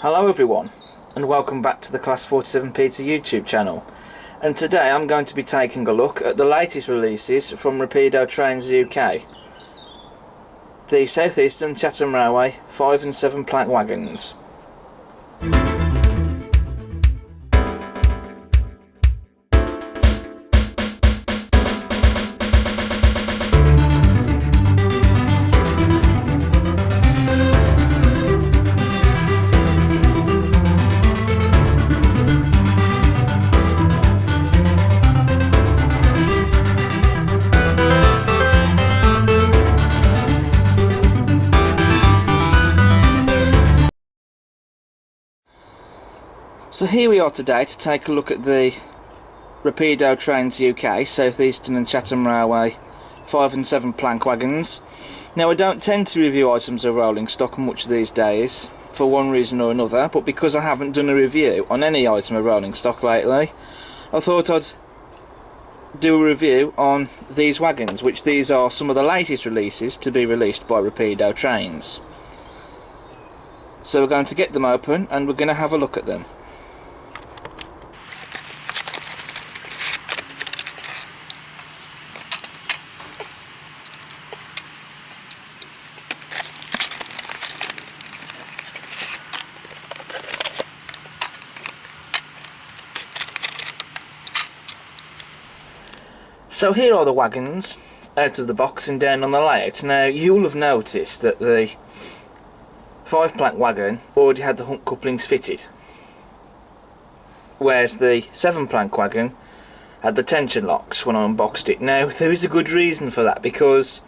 Hello everyone, and welcome back to the Class 47 Peter YouTube channel. And today I'm going to be taking a look at the latest releases from Rapido Trains UK. The South Eastern Chatham Railway 5 and 7 plank wagons. So here we are today to take a look at the Rapido Trains UK, South Eastern and Chatham Railway 5 and 7 plank wagons. Now I don't tend to review items of rolling stock much these days, for one reason or another, but because I haven't done a review on any item of rolling stock lately, I thought I'd do a review on these wagons, which these are some of the latest releases to be released by Rapido Trains. So we're going to get them open and we're going to have a look at them. So here are the wagons out of the box and down on the layout. Now you'll have noticed that the 5 plank wagon already had the hump couplings fitted, whereas the 7 plank wagon had the tension locks when I unboxed it. Now there is a good reason for that, because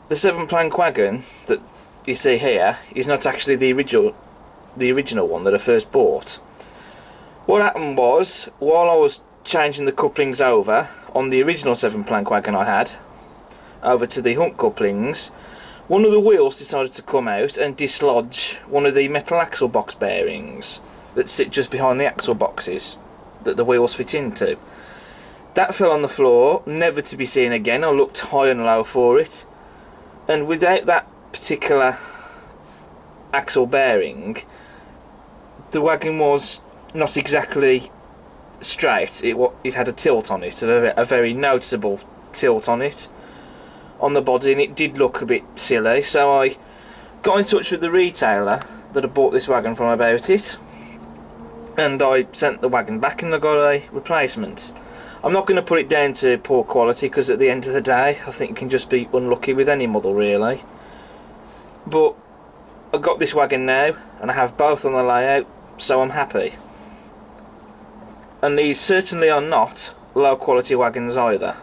the 7 plank wagon that you see here is not actually the original one that I first bought. What happened was, while I was changing the couplings over on the original 7 plank wagon I had over to the hump couplings, one of the wheels decided to come out and dislodge one of the metal axle box bearings that sit just behind the axle boxes that the wheels fit into. That fell on the floor, never to be seen again. I looked high and low for it, and without that particular axle bearing, the wagon was not exactly straight. It had a tilt on it, a very noticeable tilt on it on the body, and it did look a bit silly. So I got in touch with the retailer that I bought this wagon from about it, and I sent the wagon back and I got a replacement. I'm not going to put it down to poor quality, because at the end of the day I think you can just be unlucky with any model really, but I got this wagon now and I have both on the layout, so I'm happy. And these certainly are not low quality wagons either.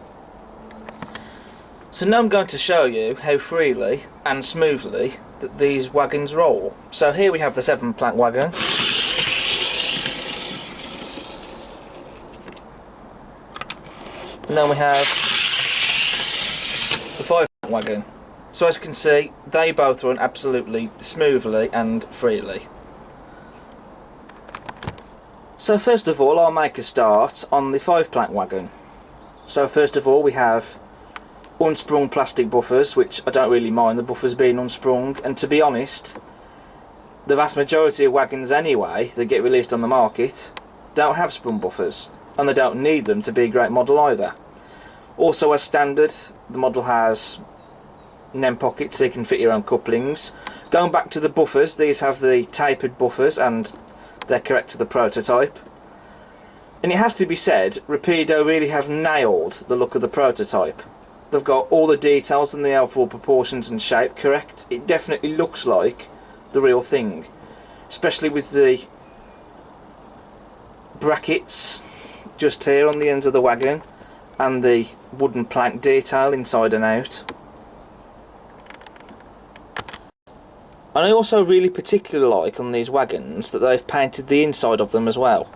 So now I'm going to show you how freely and smoothly that these wagons roll. So here we have the 7 plank wagon. And then we have the 5 plank wagon. So as you can see, they both run absolutely smoothly and freely. So first of all, I'll make a start on the 5 plank wagon. So first of all, we have unsprung plastic buffers, which I don't really mind the buffers being unsprung, and to be honest, the vast majority of wagons anyway that get released on the market don't have sprung buffers, and they don't need them to be a great model either. Also, as standard, the model has NEM pockets so you can fit your own couplings. Going back to the buffers, these have the tapered buffers and they're correct to the prototype. And it has to be said, Rapido really have nailed the look of the prototype. They've got all the details and the overall proportions and shape correct. It definitely looks like the real thing, especially with the brackets just here on the ends of the wagon and the wooden plank detail inside and out. And I also really particularly like on these wagons that they've painted the inside of them as well.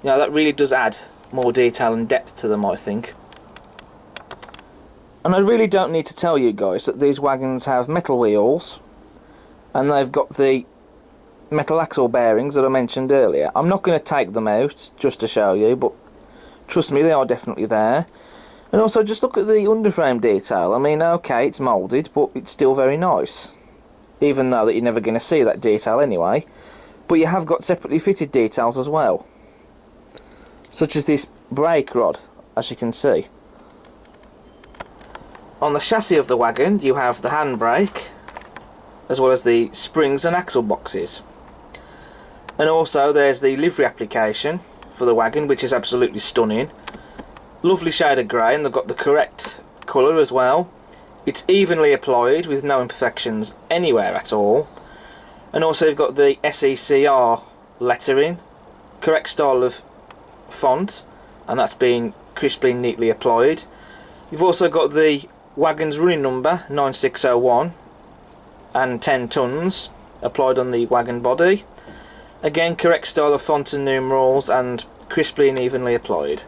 You know, that really does add more detail and depth to them, I think. And I really don't need to tell you guys that these wagons have metal wheels and they've got the metal axle bearings that I mentioned earlier. I'm not going to take them out just to show you, but trust me, they are definitely there. And also just look at the underframe detail. I mean, okay, it's moulded, but it's still very nice. even though that you're never going to see that detail anyway. But you have got separately fitted details as well, such as this brake rod, as you can see. On the chassis of the wagon you have the handbrake, as well as the springs and axle boxes. And also there's the livery application for the wagon, which is absolutely stunning. Lovely shade of grey, and they've got the correct colour as well. It's evenly applied with no imperfections anywhere at all. And also you've got the SE&CR lettering, correct style of font, and that's been crisply and neatly applied. You've also got the wagon's running number 9601 and 10 tons applied on the wagon body. Again, correct style of font and numerals, and crisply and evenly applied.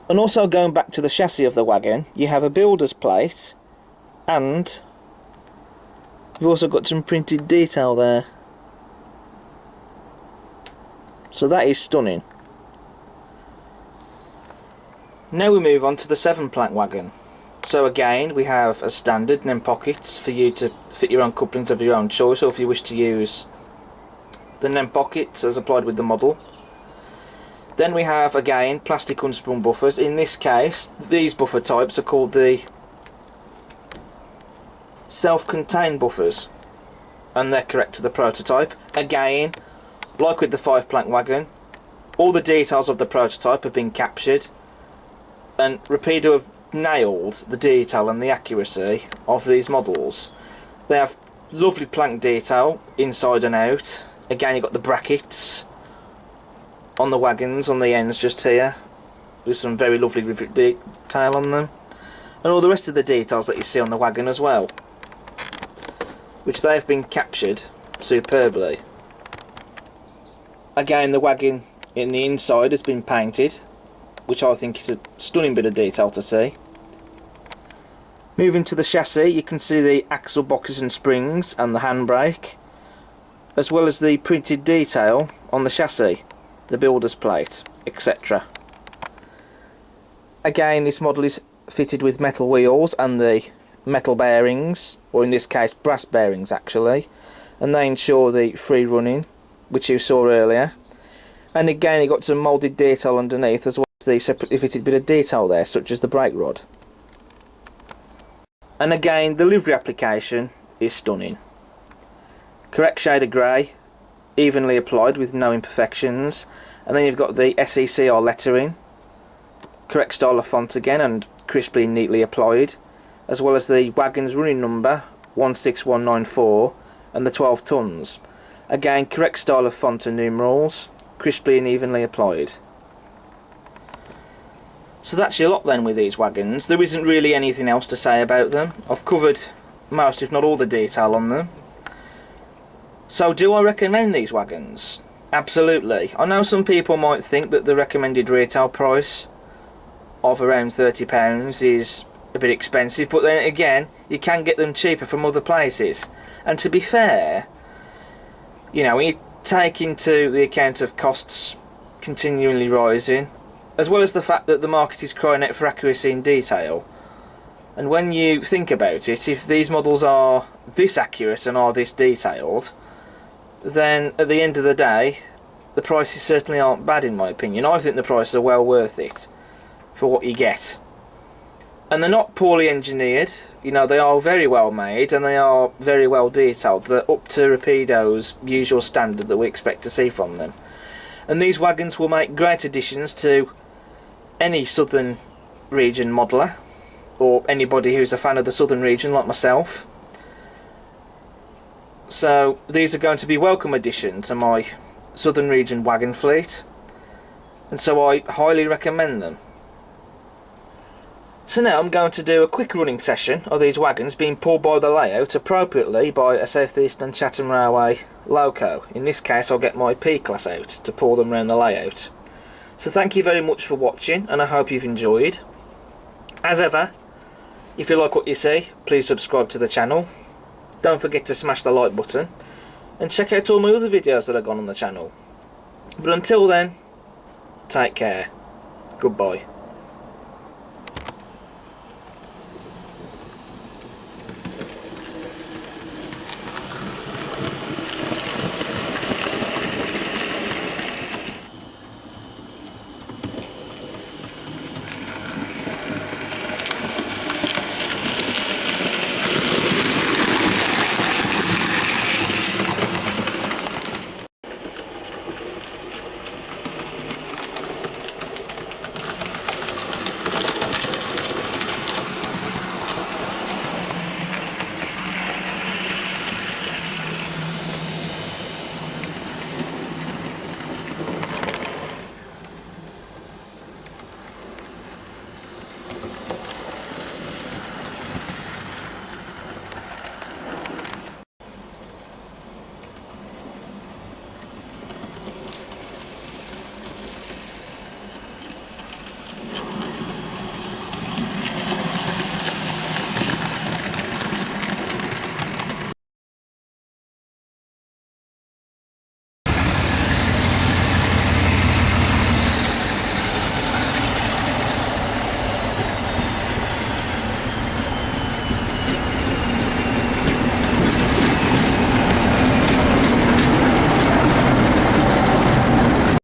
And also going back to the chassis of the wagon, you have a builder's plate, and you've also got some printed detail there. So that is stunning. Now we move on to the 7-plank wagon. So again, we have a standard and then pockets for you to fit your own couplings of your own choice, or if you wish to use the NEM pockets as applied with the model. Then we have again plastic unsprung buffers. In this case, these buffer types are called the self-contained buffers, and they're correct to the prototype. Again, like with the 5-plank wagon, all the details of the prototype have been captured, and Rapido have nailed the detail and the accuracy of these models. They have lovely plank detail inside and out. Again, you've got the brackets on the wagons on the ends just here, with some very lovely rivet detail on them, and all the rest of the details that you see on the wagon as well, which they have been captured superbly. Again, the wagon in the inside has been painted, which I think is a stunning bit of detail to see. Moving to the chassis, you can see the axle boxes and springs and the handbrake, as well as the printed detail on the chassis, the builder's plate, etc. Again, this model is fitted with metal wheels and the metal bearings, or in this case brass bearings actually, and they ensure the free running, which you saw earlier. And again, you got some moulded detail underneath, as well as the separately fitted bit of detail there, such as the brake rod. And again, the livery application is stunning. Correct shade of grey, evenly applied with no imperfections, and then you've got the SE&CR lettering, correct style of font again, and crisply and neatly applied, as well as the wagon's running number 16194 and the 12 tons. Again, correct style of font and numerals, crisply and evenly applied. So that's your lot then with these wagons. There isn't really anything else to say about them. I've covered most, if not all, the detail on them. So do I recommend these wagons? Absolutely. I know some people might think that the recommended retail price of around £30 is a bit expensive, but then again, you can get them cheaper from other places. And to be fair, you know, when you take into the account of costs continually rising, as well as the fact that the market is crying out for accuracy and detail, and when you think about it, if these models are this accurate and are this detailed, then at the end of the day, the prices certainly aren't bad in my opinion. I think the prices are well worth it for what you get. And they're not poorly engineered, you know, they are very well made and they are very well detailed. They're up to Rapido's usual standard that we expect to see from them. And these wagons will make great additions to any southern region modeller, or anybody who's a fan of the southern region like myself. So these are going to be welcome addition to my southern region wagon fleet, and so I highly recommend them. So now I'm going to do a quick running session of these wagons being pulled by the layout appropriately by a South Eastern Chatham Railway loco. In this case I'll get my P-class out to pull them around the layout. So thank you very much for watching, and I hope you've enjoyed. As ever, if you like what you see, please subscribe to the channel. Don't forget to smash the like button, and check out all my other videos that have gone on the channel. But until then, take care. Goodbye.